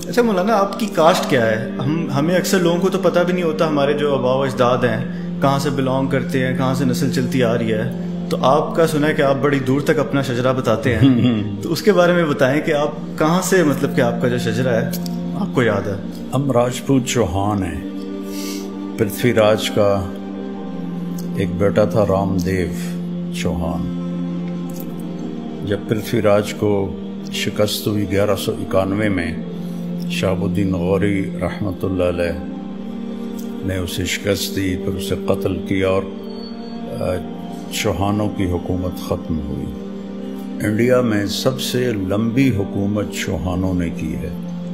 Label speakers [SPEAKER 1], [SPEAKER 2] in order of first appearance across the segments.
[SPEAKER 1] اچھا مولانا، آپ کی کاسٹ کیا ہے؟ ہمیں اکثر لوگوں کو تو پتہ بھی نہیں ہوتا ہمارے جو آباء و اجداد ہیں کہاں سے بلونگ کرتے ہیں، کہاں سے نسل چلتی آ رہی ہے. تو آپ کا سنا ہے کہ آپ بڑی دور تک اپنا شجرہ بتاتے ہیں، تو اس کے بارے میں بتائیں کہ آپ کہاں سے، مطلب کہ آپ کا جو شجرہ ہے آپ کو یاد ہے؟
[SPEAKER 2] ہم راجپوت چوہان ہیں. پرتھوی راج کا ایک بیٹا تھا رام دیو چوہان. جب پرتھوی راج کو شکست ہوئی 1191 میں، شہاب الدین غوری رحمۃ اللہ علیہ نے اسے شکست دی، پھر اسے قتل کیا اور چوہانوں کی حکومت ختم ہوئی. انڈیا میں سب سے لمبی حکومت چوہانوں نے کی ہے،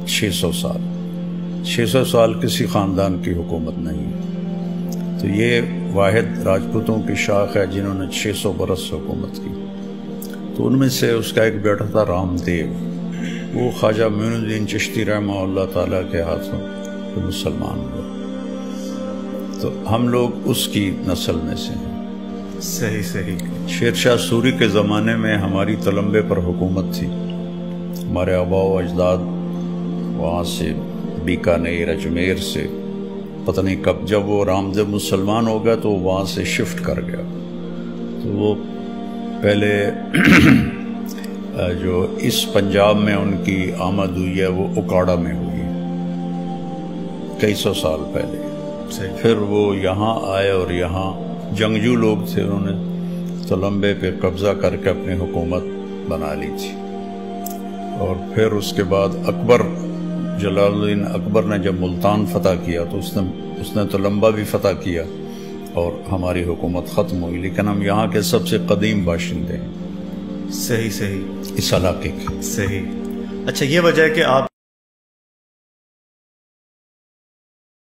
[SPEAKER 2] 600 سال. 600 سال کسی خاندان کی حکومت نہیں ہے. تو یہ واحد راجپوتوں کی شاخ ہے جنہوں نے 600 برس حکومت کی. تو ان میں سے اس کا ایک بیٹا تھا رام دیو. وہ خواجہ معین الدین چشتی رحمہ اللہ تعالیٰ کے ہاتھوں مسلمان ہوا. تو ہم لوگ اس کی نسل میں سے ہیں.
[SPEAKER 1] صحیح صحیح.
[SPEAKER 2] شیر شاہ سوری کے زمانے میں ہماری تلمبے پر حکومت تھی. ہمارے آباء و اجداد وہاں سے بیکانیر اجمیر سے پتہ نہیں کب، جب وہ رام دیو مسلمان ہو گیا تو وہاں سے شفٹ کر گیا. تو وہ پہلے جو اس پنجاب میں ان کی آمد ہوئی ہے وہ اکاڑا میں ہوئی ہے کئی سو سال پہلے. پھر وہ یہاں آئے اور یہاں جنگجو لوگ تھے، انہوں نے تلمبے پہ قبضہ کر کے اپنی حکومت بنا لی تھی. اور پھر اس کے بعد اکبر، جلال الدین اکبر نے جب ملتان فتح کیا تو اس نے تلمبا بھی فتح کیا اور ہماری حکومت ختم ہوئی. لیکن ہم یہاں کے سب سے قدیم باشندے ہیں.
[SPEAKER 1] صحیح صحیح.
[SPEAKER 2] اس علاقے کے.
[SPEAKER 1] صحیح. اچھا، یہ وجہ ہے کہ آپ